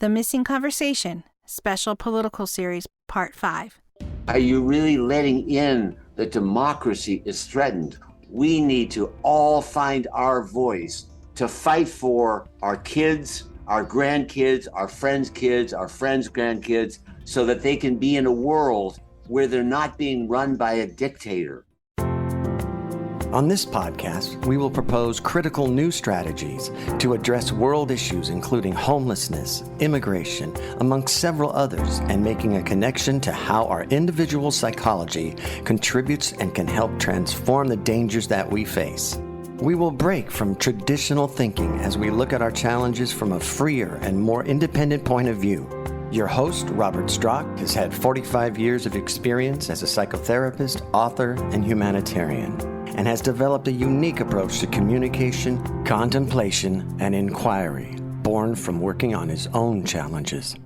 The Missing Conversation, Special Political Series, Part 5. Are you really letting in that democracy is threatened? We need to all find our voice to fight for our kids, our grandkids, our friends' kids, our friends' grandkids, so that they can be in a world where they're not being run by a dictator. On this podcast, we will propose critical new strategies to address world issues including homelessness, immigration, amongst several others, and making a connection to how our individual psychology contributes and can help transform the dangers that we face. We will break from traditional thinking as we look at our challenges from a freer and more independent point of view. Your host, Robert Strock, has had 45 years of experience as a psychotherapist, author, and humanitarian, and has developed a unique approach to communication, contemplation, and inquiry, born from working on his own challenges.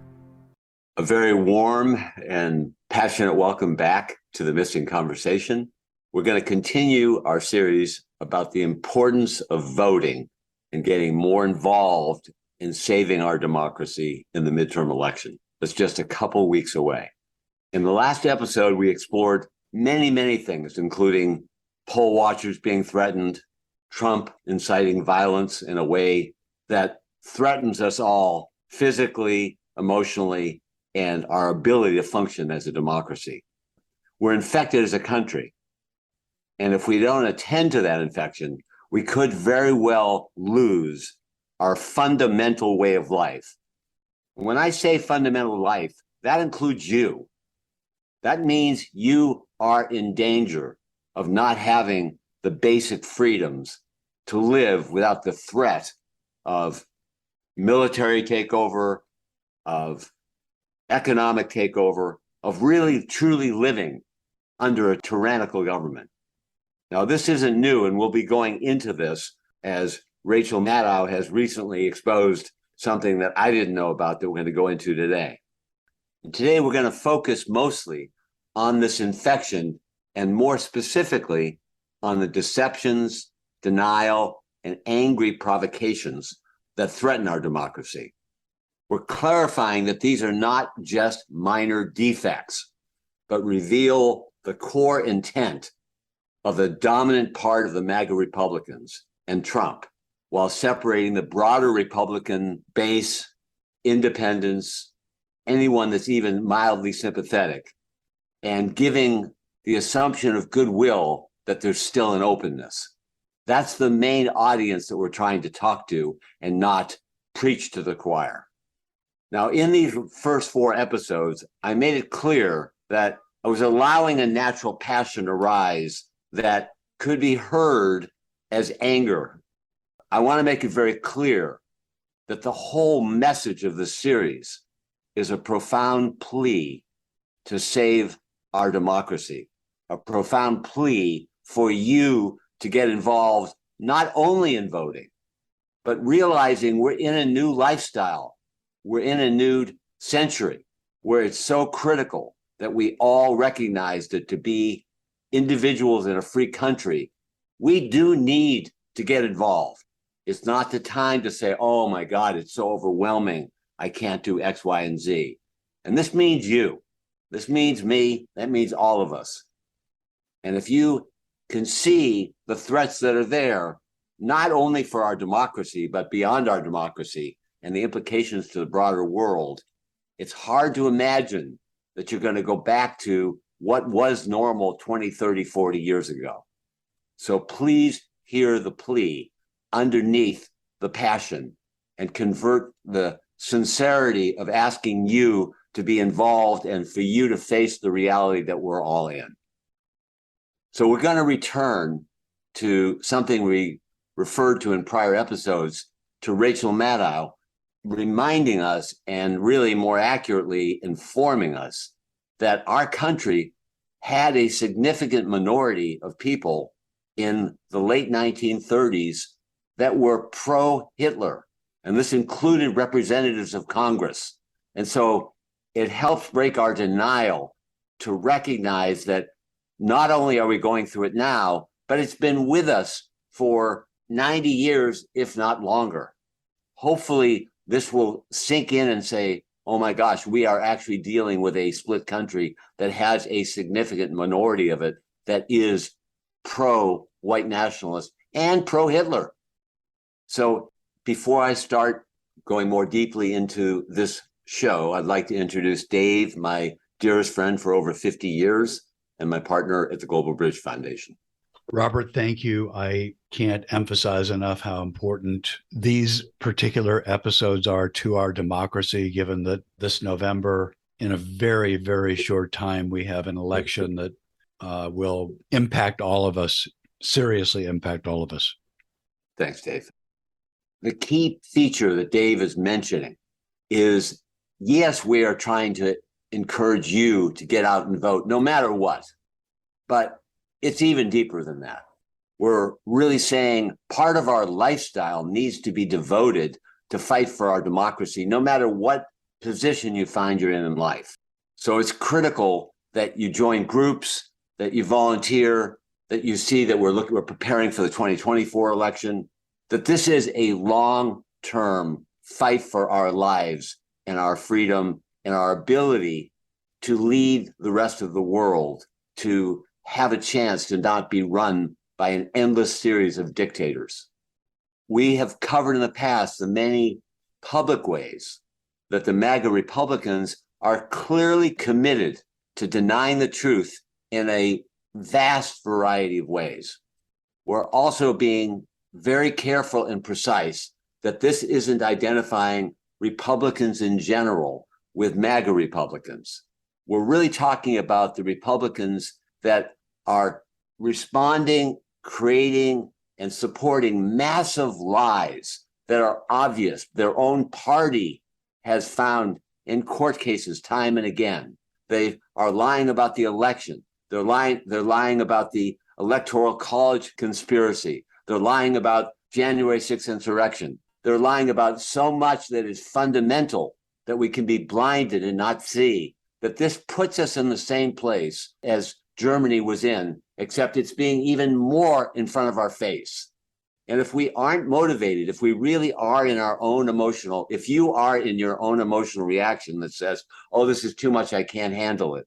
A very warm and passionate welcome back to the Missing Conversation. We're going to continue our series about the importance of voting and getting more involved in saving our democracy in the midterm election. That's just a couple weeks away. In the last episode, we explored many things, including poll watchers being threatened, Trump inciting violence in a way that threatens us all physically, emotionally, and our ability to function as a democracy. We're infected as a country. And if we don't attend to that infection, we could very well lose our fundamental way of life. When I say fundamental life, that includes you. That means you are in danger of not having the basic freedoms to live without the threat of military takeover, of economic takeover, of really truly living under a tyrannical government. Now, this isn't new, and we'll be going into this as Rachel Maddow has recently exposed something that I didn't know about that we're going to go into today. And today, we're going to focus mostly on this infection, and more specifically on the deceptions, denial, and angry provocations that threaten our democracy. We're clarifying that these are not just minor defects, but reveal the core intent of the dominant part of the MAGA Republicans and Trump, while separating the broader Republican base, independents, anyone that's even mildly sympathetic, and giving the assumption of goodwill that there's still an openness. That's the main audience that we're trying to talk to and not preach to the choir. Now, in these first 4 episodes, I made it clear that I was allowing a natural passion to rise that could be heard as anger. I want to make it very clear that the whole message of the series is a profound plea to save our democracy, a profound plea for you to get involved, not only in voting, but realizing we're in a new lifestyle. We're in a new century where it's so critical that we all recognize that to be individuals in a free country, we do need to get involved. It's not the time to say, oh my God, it's so overwhelming, I can't do X, Y, and Z. And this means you. This means me. That means all of us. And if you can see the threats that are there, not only for our democracy, but beyond our democracy and the implications to the broader world, it's hard to imagine that you're going to go back to what was normal 20, 30, 40 years ago. So please hear the plea underneath the passion and convert the sincerity of asking you to be involved and for you to face the reality that we're all in. So we're going to return to something we referred to in prior episodes, to Rachel Maddow, reminding us and really more accurately informing us that our country had a significant minority of people in the late 1930s that were pro-Hitler. And this included representatives of Congress. And so it helps break our denial to recognize that not only are we going through it now, but it's been with us for 90 years, if not longer. Hopefully, this will sink in and say, oh my gosh, we are actually dealing with a split country that has a significant minority of it that is pro-white nationalist and pro-Hitler. So before I start going more deeply into this show, I'd like to introduce Dave, my dearest friend for over 50 years, and my partner at the Global Bridge Foundation. Robert, thank you. I can't emphasize enough how important these particular episodes are to our democracy, given that this November, in a very, very short time, we have an election that will impact all of us, seriously impact all of us. Thanks, Dave. The key feature that Dave is mentioning is, yes, we are trying to encourage you to get out and vote no matter what, but it's even deeper than that. We're really saying part of our lifestyle needs to be devoted to fight for our democracy, no matter what position you find you're in life. So it's critical that you join groups, that you volunteer, that you see that we're preparing for the 2024 election, that this is a long-term fight for our lives and our freedom and our ability to lead the rest of the world to have a chance to not be run by an endless series of dictators. We have covered in the past the many public ways that the MAGA Republicans are clearly committed to denying the truth in a vast variety of ways. We're also being very careful and precise that this isn't identifying Republicans in general with MAGA Republicans. We're really talking about the Republicans that are responding, creating, and supporting massive lies that are obvious. Their own party has found in court cases time and again. They are lying about the election. They're lying about the Electoral College conspiracy. They're lying about January 6th insurrection. They're lying about so much that is fundamental that we can be blinded and not see that this puts us in the same place as Germany was in, except it's being even more in front of our face. And if we aren't motivated, if we really are in our own emotional, if you are in your own emotional reaction that says, oh, this is too much, I can't handle it,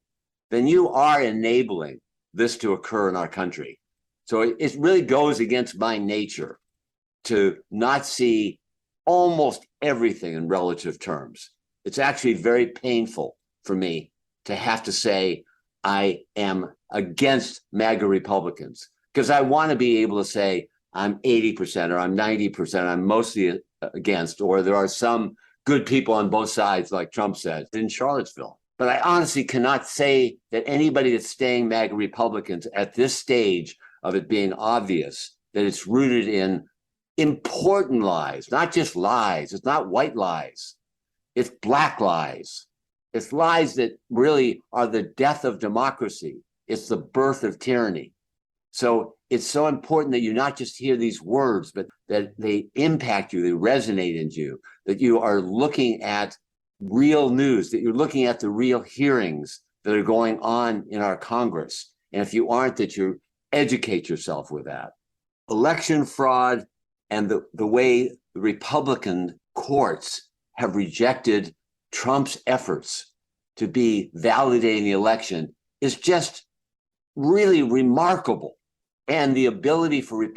then you are enabling this to occur in our country. So it really goes against my nature to not see almost everything in relative terms. It's actually very painful for me to have to say I am against MAGA Republicans, because I want to be able to say I'm 80% or I'm 90%, I'm mostly against, or there are some good people on both sides, like Trump said in Charlottesville. But I honestly cannot say that anybody that's staying MAGA Republicans at this stage of it being obvious that it's rooted in important lies, not just lies. It's not white lies. It's black lies. It's lies that really are the death of democracy. It's the birth of tyranny. So it's so important that you not just hear these words, but that they impact you, they resonate in you, that you are looking at real news, that you're looking at the real hearings that are going on in our Congress. And if you aren't, that you educate yourself with that. Election fraud and the way the Republican courts have rejected Trump's efforts to be validating the election is just really remarkable. And the ability for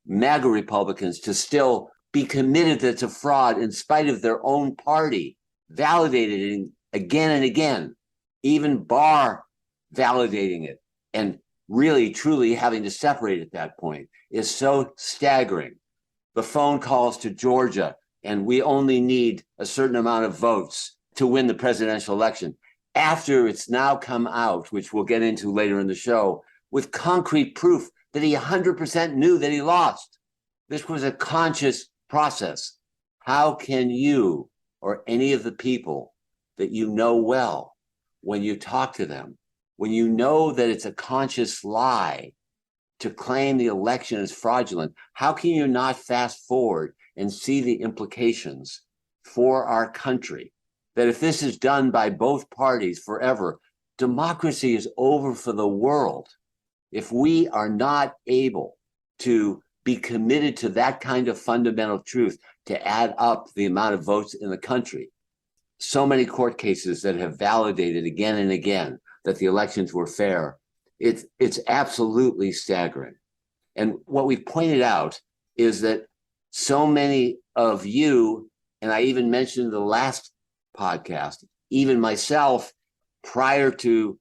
MAGA Republicans to still be committed that it's a fraud in spite of their own party validating it again and again, even Barr validating it and really truly having to separate at that point is so staggering. The phone calls to Georgia, and we only need a certain amount of votes to win the presidential election, after it's now come out, which we'll get into later in the show, with concrete proof that he 100% knew that he lost. This was a conscious process. How can you or any of the people that you know well, when you talk to them, when you know that it's a conscious lie to claim the election is fraudulent, how can you not fast forward and see the implications for our country? That if this is done by both parties forever, democracy is over for the world. If we are not able to be committed to that kind of fundamental truth to add up the amount of votes in the country. So many court cases that have validated again and again that the elections were fair. It's absolutely staggering. And what we've pointed out is that so many of you, and I even mentioned in the last podcast, even myself, prior to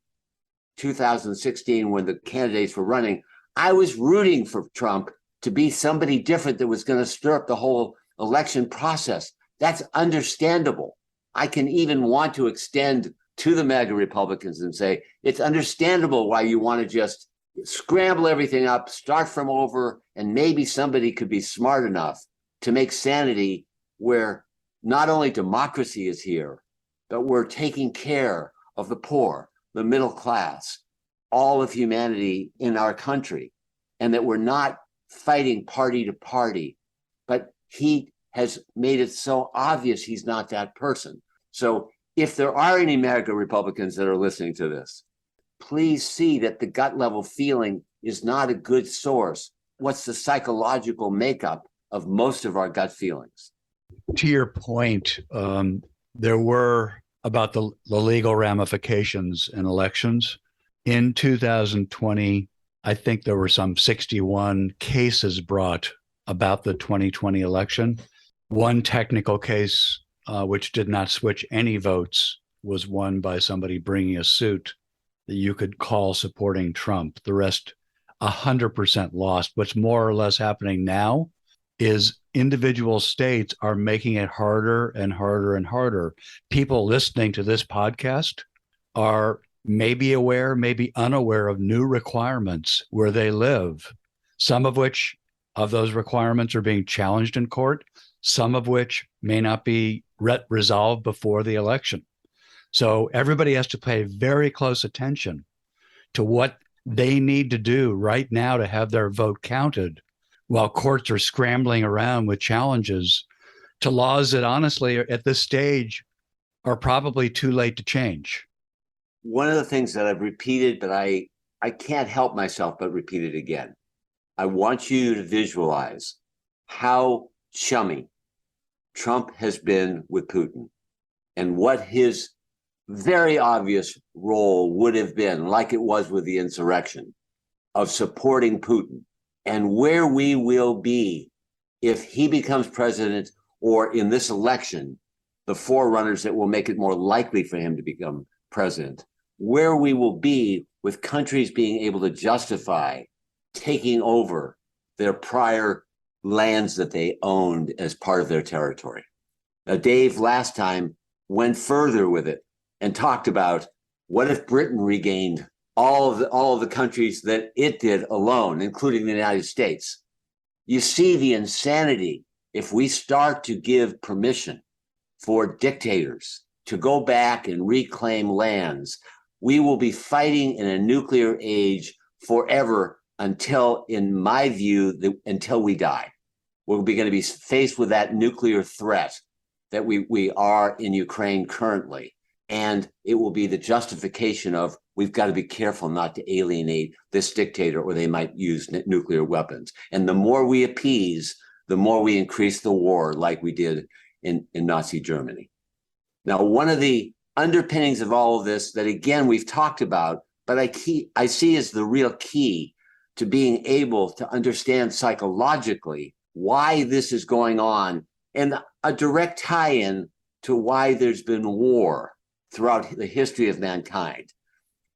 2016, when the candidates were running, I was rooting for Trump to be somebody different that was going to stir up the whole election process. That's understandable. I can even want to extend to the MAGA Republicans and say, it's understandable why you want to just scramble everything up, start from over, and maybe somebody could be smart enough to make sanity where not only democracy is here, but we're taking care of the poor, the middle class, all of humanity in our country, and that we're not fighting party to party. But he has made it so obvious he's not that person. So if there are any MAGA Republicans that are listening to this, please see that the gut level feeling is not a good source. What's the psychological makeup of most of our gut feelings? To your point, there were about the legal ramifications in elections. In 2020, I think there were some 61 cases brought about the 2020 election. One technical case, which did not switch any votes, was won by somebody bringing a suit that you could call supporting Trump. The rest, 100% lost. What's more or less happening now is individual states are making it harder and harder and harder. People listening to this podcast are maybe aware, maybe unaware of new requirements where they live, some of which of those requirements are being challenged in court, some of which may not be resolved before the election. So everybody has to pay very close attention to what they need to do right now to have their vote counted, while courts are scrambling around with challenges to laws that honestly at this stage are probably too late to change. One of the things that I've repeated, but I can't help myself but repeat it again. I want you to visualize how chummy Trump has been with Putin and what his very obvious role would have been, like it was with the insurrection, of supporting Putin, and where we will be if he becomes president, or in this election, the forerunners that will make it more likely for him to become president, where we will be with countries being able to justify taking over their prior lands that they owned as part of their territory. Now, Dave last time went further with it and talked about, what if Britain regained all of the countries that it did alone, including the United States? You see the insanity if we start to give permission for dictators to go back and reclaim lands. We will be fighting in a nuclear age forever until, in my view, until we die. We're going to be faced with that nuclear threat that we are in Ukraine currently. And it will be the justification of, we've got to be careful not to alienate this dictator, or they might use nuclear weapons. And the more we appease, the more we increase the war, like we did in Nazi Germany. Now, one of the underpinnings of all of this that, again, we've talked about, but I see as the real key to being able to understand psychologically why this is going on, and a direct tie-in to why there's been war throughout the history of mankind.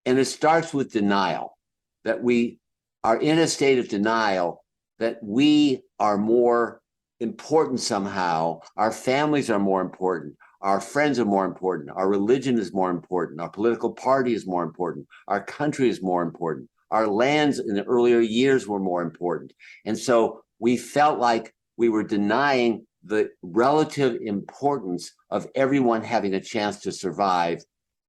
And it starts with denial, that we are in a state of denial that we are more important somehow. Our families are more important. Our friends are more important. Our religion is more important. Our political party is more important. Our country is more important. Our lands in the earlier years were more important. And so we felt like we were denying the relative importance of everyone having a chance to survive,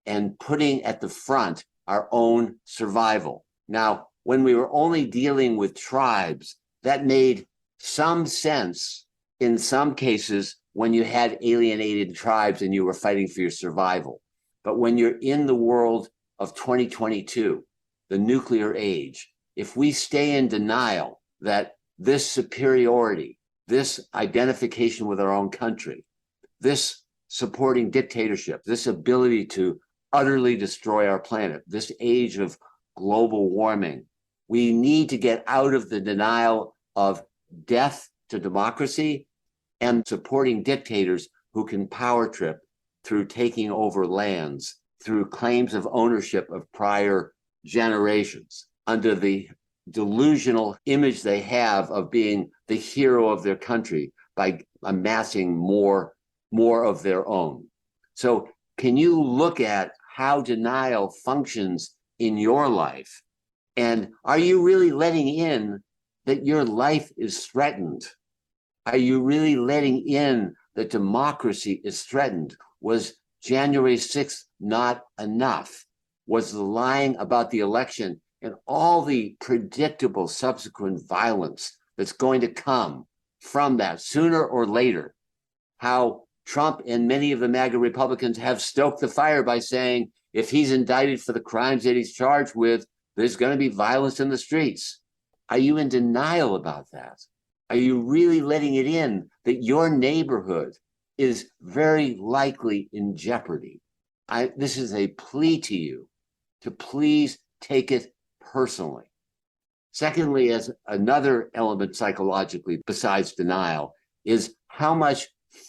and putting at the front our own survival. Now, when we were only dealing with tribes, that made some sense in some cases when you had alienated tribes and you were fighting for your survival. But when you're in the world of 2022, the nuclear age, if we stay in denial that this superiority, this identification with our own country, this supporting dictatorship, this ability to utterly destroy our planet, this age of global warming. We need to get out of the denial of death to democracy and supporting dictators who can power trip through taking over lands, through claims of ownership of prior generations, under the delusional image they have of being the hero of their country by amassing more of their own. So can you look at how denial functions in your life? And are you really letting in that your life is threatened? Are you really letting in that democracy is threatened? Was January 6th not enough? Was the lying about the election and all the predictable subsequent violence that's going to come from that sooner or later? How Trump and many of the MAGA Republicans have stoked the fire by saying, if he's indicted for the crimes that he's charged with, there's going to be violence in the streets. Are you in denial about that? Are you really letting it in that your neighborhood is very likely in jeopardy? This is a plea to you to please take it personally. Secondly, as another element psychologically besides denial, is how much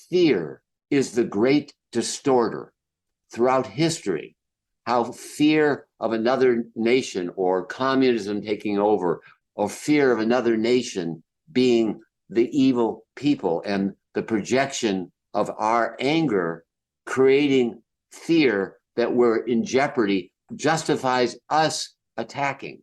fear is the great distorter throughout history. How fear of another nation or communism taking over, or fear of another nation being the evil people, and the projection of our anger creating fear that we're in jeopardy justifies us attacking.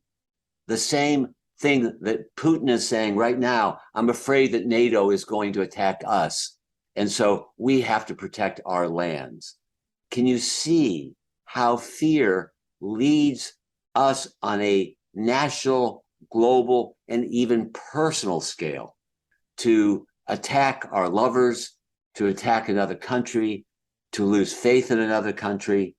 The same thing that Putin is saying right now, I'm afraid that NATO is going to attack us, and so we have to protect our lands. Can you see how fear leads us on a national, global, and even personal scale to attack our lovers, to attack another country, to lose faith in another country?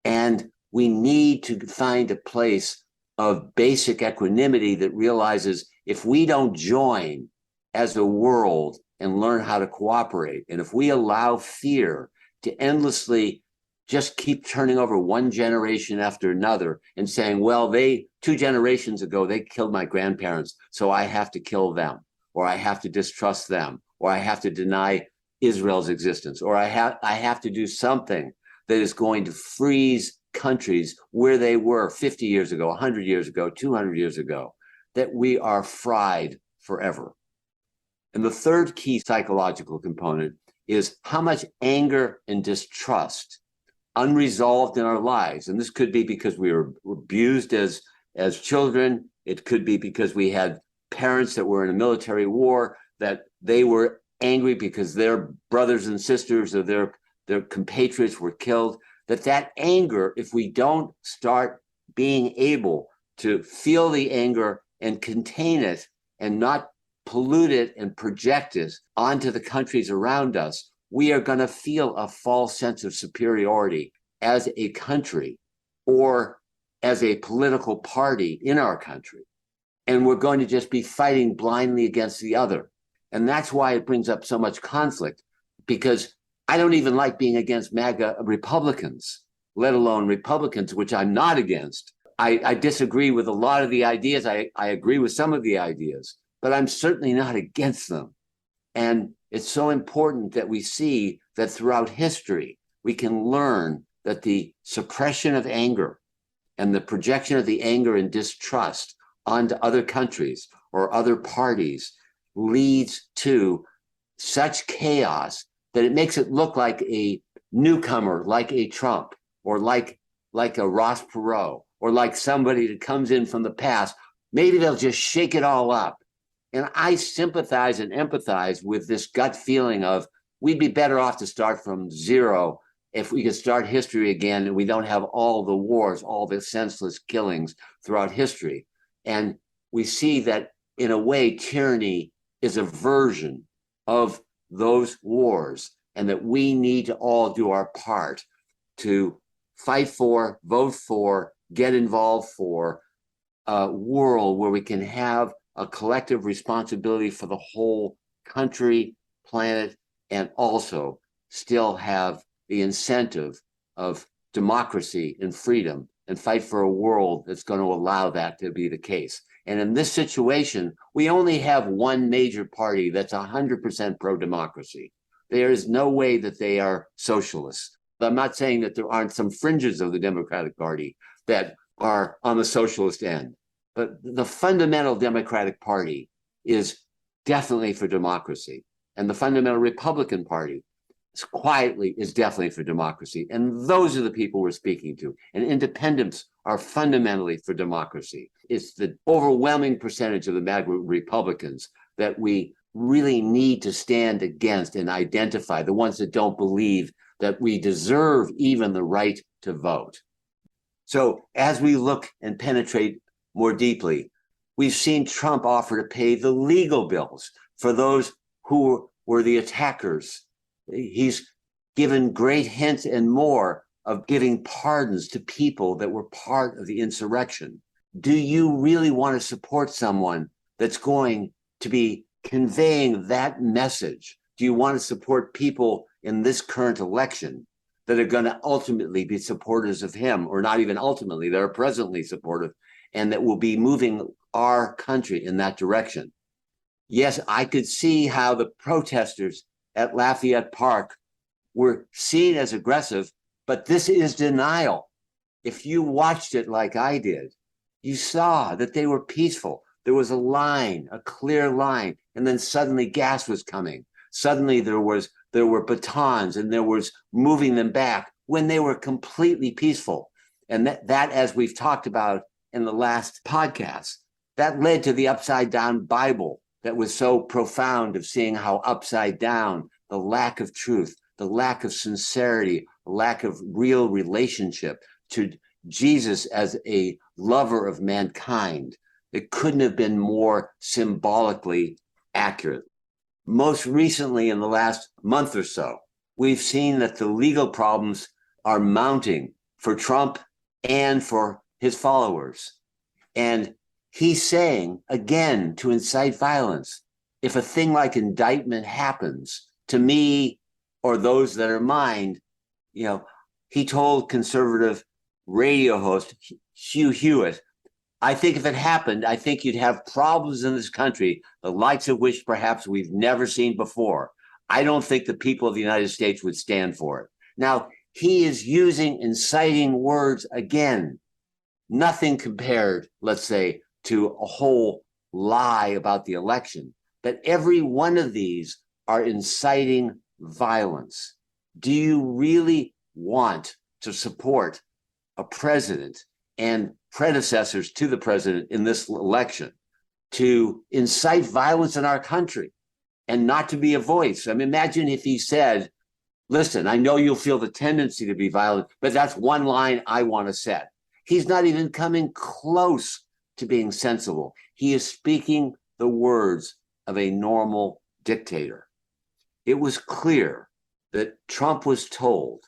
And we need to find a place of basic equanimity that realizes if we don't join as a world and learn how to cooperate, and if we allow fear to endlessly just keep turning over one generation after another and saying, well, 2 generations ago, they killed my grandparents, so I have to kill them, or I have to distrust them, or I have to deny Israel's existence, or I have to do something that is going to freeze countries where they were 50 years ago, 100 years ago, 200 years ago, that we are fried forever. And the third key psychological component is how much anger and distrust unresolved in our lives. And this could be because we were abused as children. It could be because we had parents that were in a military war, that they were angry because their brothers and sisters or their compatriots were killed. That anger, if we don't start being able to feel the anger and contain it and not pollute it and project it onto the countries around us, we are going to feel a false sense of superiority as a country or as a political party in our country. And we're going to just be fighting blindly against the other. And that's why it brings up so much conflict, because I don't even like being against MAGA Republicans, let alone Republicans, which I'm not against. I disagree with a lot of the ideas. I agree with some of the ideas, but I'm certainly not against them. And it's so important that we see that throughout history, we can learn that the suppression of anger and the projection of the anger and distrust onto other countries or other parties leads to such chaos that it makes it look like a newcomer, like a Trump, or like a Ross Perot, or like somebody that comes in from the past. Maybe they'll just shake it all up. And I sympathize and empathize with this gut feeling of we'd be better off to start from zero if we could start history again and we don't have all the wars, all the senseless killings throughout history. And we see that in a way, tyranny is a version of those wars, and that we need to all do our part to fight for, vote for, get involved for a world where we can have a collective responsibility for the whole country, planet, and also still have the incentive of democracy and freedom and fight for a world that's going to allow that to be the case. And in this situation, we only have one major party that's 100% pro-democracy. There is no way that they are socialists. I'm not saying that there aren't some fringes of the Democratic Party that are on the socialist end, but the fundamental Democratic Party is definitely for democracy. And the fundamental Republican Party quietly is definitely for democracy. And those are the people we're speaking to. And independents are fundamentally for democracy. It's the overwhelming percentage of the MAGA Republicans that we really need to stand against and identify, the ones that don't believe that we deserve even the right to vote. So as we look and penetrate more deeply, we've seen Trump offer to pay the legal bills for those who were the attackers. He's given great hints and more of giving pardons to people that were part of the insurrection. Do you really want to support someone that's going to be conveying that message? Do you want to support people in this current election that are going to ultimately be supporters of him, or not even ultimately, that are presently supportive, and that will be moving our country in that direction? Yes, I could see how the protesters at Lafayette Park were seen as aggressive, but this is denial. If you watched it like I did, you saw that they were peaceful. There was a line, a clear line, and then suddenly gas was coming. Suddenly there were batons, and there was moving them back when they were completely peaceful. And that, as we've talked about in the last podcast, that led to the upside down Bible that was so profound, of seeing how upside down the lack of truth, the lack of sincerity, the lack of real relationship to Jesus as a lover of mankind. It couldn't have been more symbolically accurate. Most recently, in the last month or so, we've seen that the legal problems are mounting for Trump and for his followers. And he's saying, again, to incite violence, if a thing like indictment happens to me or those that are mine, he told conservative radio host Hugh Hewitt, I think if it happened, I think you'd have problems in this country, the likes of which perhaps we've never seen before. I don't think the people of the United States would stand for it. Now, he is using inciting words again, nothing compared, let's say, to a whole lie about the election. But every one of these are inciting violence. Do you really want to support a president and predecessors to the president in this election to incite violence in our country and not to be a voice? I mean, imagine if he said, listen, I know you'll feel the tendency to be violent, but that's one line I want to set. He's not even coming close to being sensible. He is speaking the words of a normal dictator. It was clear that Trump was told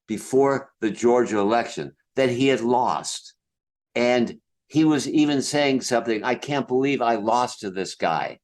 before the Georgia election that he had lost. And he was even saying something, I can't believe I lost to this guy.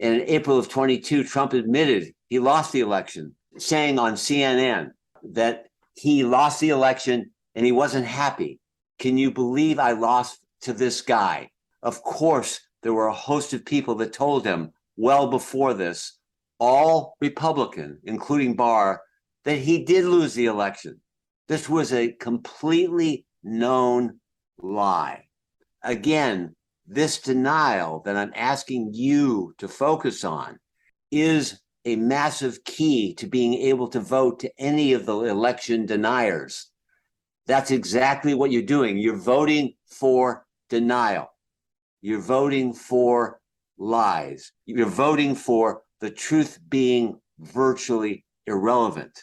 And in April of 22, Trump admitted he lost the election, saying on CNN that he lost the election and he wasn't happy. Can you believe I lost to this guy? Of course, there were a host of people that told him well before this, all Republican, including Barr, that he did lose the election. This was a completely known lie. Again, this denial that I'm asking you to focus on is a massive key to being able to vote to any of the election deniers. That's exactly what you're doing. You're voting for denial. You're voting for lies. You're voting for the truth being virtually irrelevant.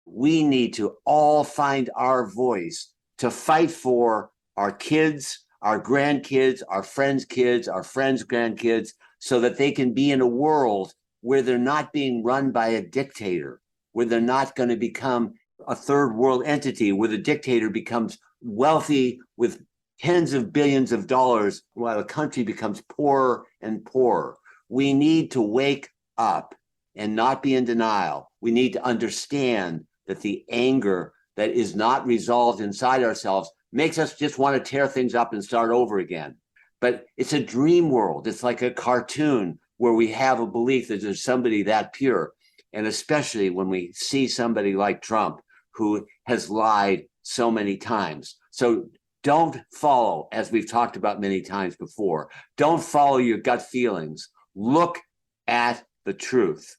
We need to all find our voice to fight for our kids, our grandkids, our friends' kids, our friends' grandkids, so that they can be in a world where they're not being run by a dictator, where they're not going to become a third world entity, where the dictator becomes wealthy with tens of billions of dollars while the country becomes poorer and poorer. We need to wake up and not be in denial. We need to understand that the anger that is not resolved inside ourselves makes us just want to tear things up and start over again. But it's a dream world. It's like a cartoon where we have a belief that there's somebody that pure. And especially when we see somebody like Trump, who has lied so many times. So don't follow, as we've talked about many times before, don't follow your gut feelings. Look at the truth.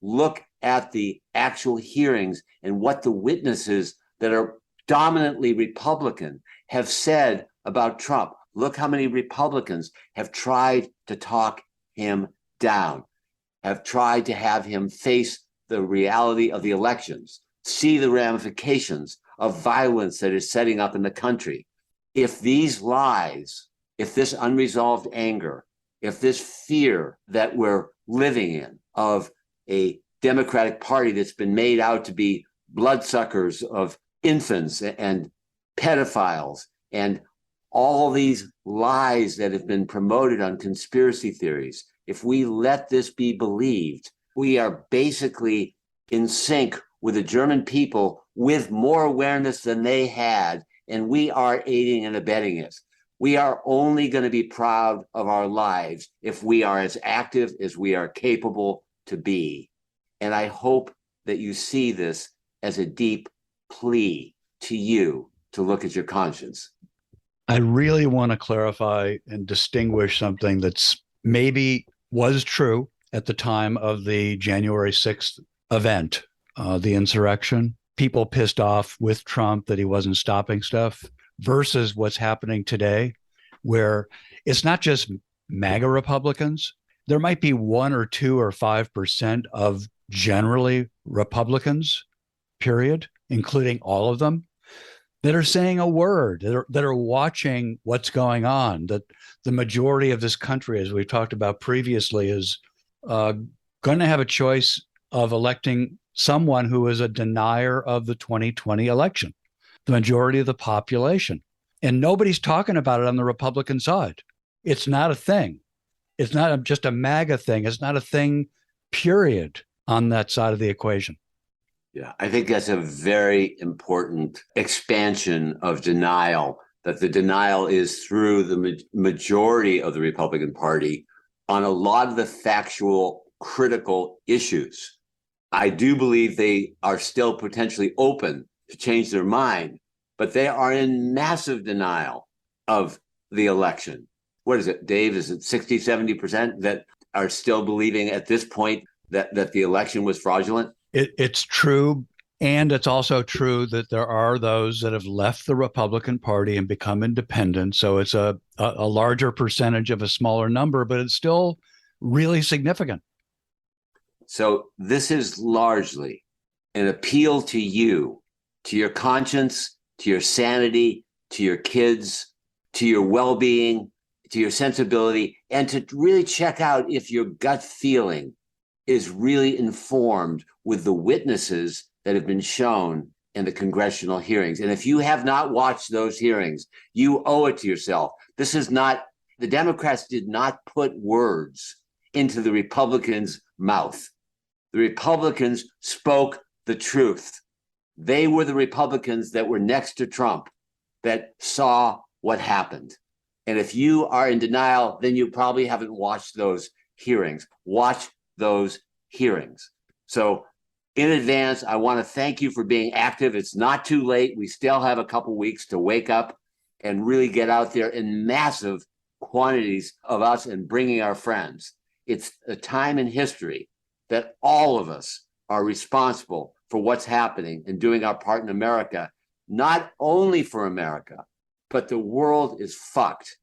Look at the actual hearings and what the witnesses that are dominantly Republican have said about Trump. Look how many Republicans have tried to talk him down, have tried to have him face the reality of the elections, see the ramifications of violence that is setting up in the country. If these lies, if this unresolved anger, if this fear that we're living in of a Democratic Party that's been made out to be bloodsuckers of infants and pedophiles and all these lies that have been promoted on conspiracy theories, if we let this be believed, we are basically in sync with the German people with more awareness than they had, and we are aiding and abetting it. We are only going to be proud of our lives if we are as active as we are capable to be. And I hope that you see this as a deep plea to you to look at your conscience. I really want to clarify and distinguish something that's maybe was true at the time of the January 6th event, the insurrection. People pissed off with Trump that he wasn't stopping stuff versus what's happening today, where it's not just MAGA Republicans. There might be 1 or 2 or 5% of generally Republicans, period, including all of them, that are saying a word, that are watching what's going on, that the majority of this country, as we've talked about previously, is going to have a choice of electing someone who is a denier of the 2020 election, the majority of the population. And nobody's talking about it on the Republican side. It's not a thing. It's not just a MAGA thing. It's not a thing, period, on that side of the equation. Yeah, I think that's a very important expansion of denial, that the denial is through the majority of the Republican Party on a lot of the factual, critical issues. I do believe they are still potentially open to change their mind, but they are in massive denial of the election. What is it, Dave? Is it 60, 70% that are still believing at this point that the election was fraudulent? It's true. And it's also true that there are those that have left the Republican Party and become independent. So it's a larger percentage of a smaller number, but it's still really significant. So this is largely an appeal to you, to your conscience, to your sanity, to your kids, to your well-being, to your sensibility, and to really check out if your gut feeling is really informed with the witnesses that have been shown in the congressional hearings. And if you have not watched those hearings, you owe it to yourself. This is not, the Democrats did not put words into the Republicans' mouth. The Republicans spoke the truth. They were the Republicans that were next to Trump that saw what happened. And if you are in denial, then you probably haven't watched those hearings. Watch those hearings. So in advance, I want to thank you for being active. It's not too late. We still have a couple weeks to wake up and really get out there in massive quantities of us and bringing our friends. It's a time in history that all of us are responsible for what's happening and doing our part in America, not only for America, but the world is fucked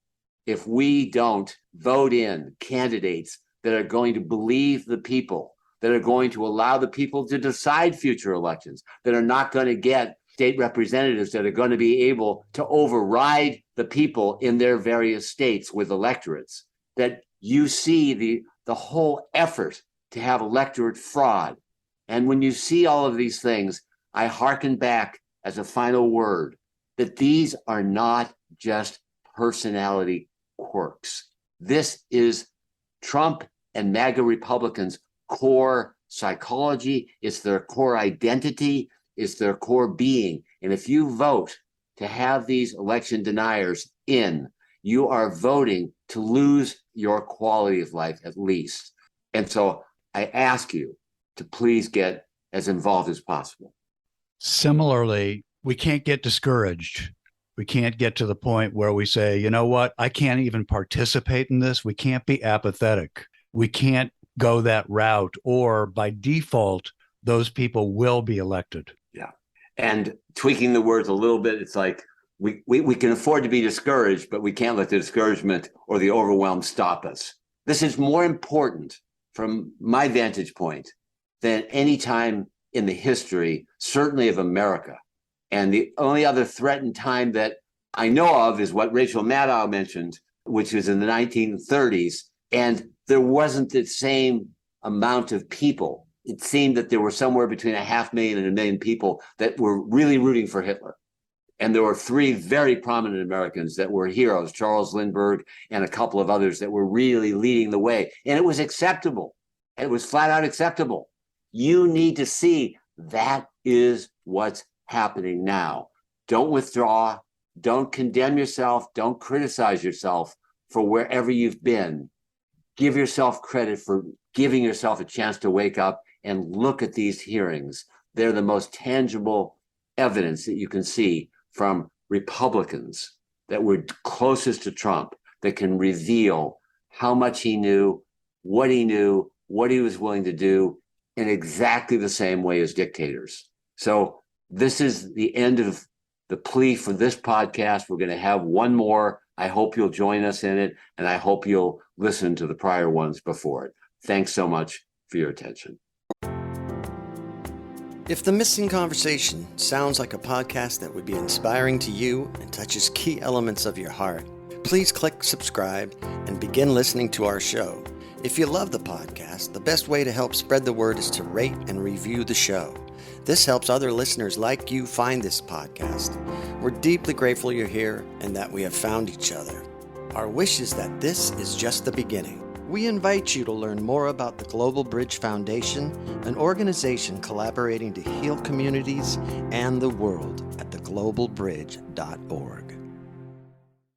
if we don't vote in candidates that are going to believe the people, that are going to allow the people to decide future elections, that are not going to get state representatives that are going to be able to override the people in their various states with electorates, that you see the whole effort to have electorate fraud. And when you see all of these things, I hearken back as a final word that these are not just personality quirks. This is Trump and MAGA Republicans' core psychology. It's their core identity. It's their core being. And if you vote to have these election deniers in, you are voting to lose your quality of life at least. And so I ask you to please get as involved as possible. Similarly, we can't get discouraged. We can't get to the point where we say, you know what, I can't even participate in this. We can't be apathetic. We can't go that route, or by default, those people will be elected. Yeah. And tweaking the words a little bit, it's like we can afford to be discouraged, but we can't let the discouragement or the overwhelm stop us. This is more important from my vantage point than any time in the history, certainly of America. And the only other threatened time that I know of is what Rachel Maddow mentioned, which was in the 1930s. And there wasn't the same amount of people. It seemed that there were somewhere between 500,000 and 1 million people that were really rooting for Hitler. And there were 3 very prominent Americans that were heroes, Charles Lindbergh and a couple of others that were really leading the way. And it was acceptable. It was flat out acceptable. You need to see that is what's happening now. Don't withdraw. Don't condemn yourself. Don't criticize yourself for wherever you've been. Give yourself credit for giving yourself a chance to wake up and look at these hearings. They're the most tangible evidence that you can see from Republicans that were closest to Trump, that can reveal how much he knew, what he was willing to do in exactly the same way as dictators. So this is the end of the plea for this podcast. We're going to have one more. I hope you'll join us in it, and I hope you'll listen to the prior ones before it. Thanks so much for your attention. If The Missing Conversation sounds like a podcast that would be inspiring to you and touches key elements of your heart, please click subscribe and begin listening to our show. If you love the podcast, the best way to help spread the word is to rate and review the show. This helps other listeners like you find this podcast. We're deeply grateful you're here and that we have found each other. Our wish is that this is just the beginning. We invite you to learn more about the Global Bridge Foundation, an organization collaborating to heal communities and the world at theglobalbridge.org.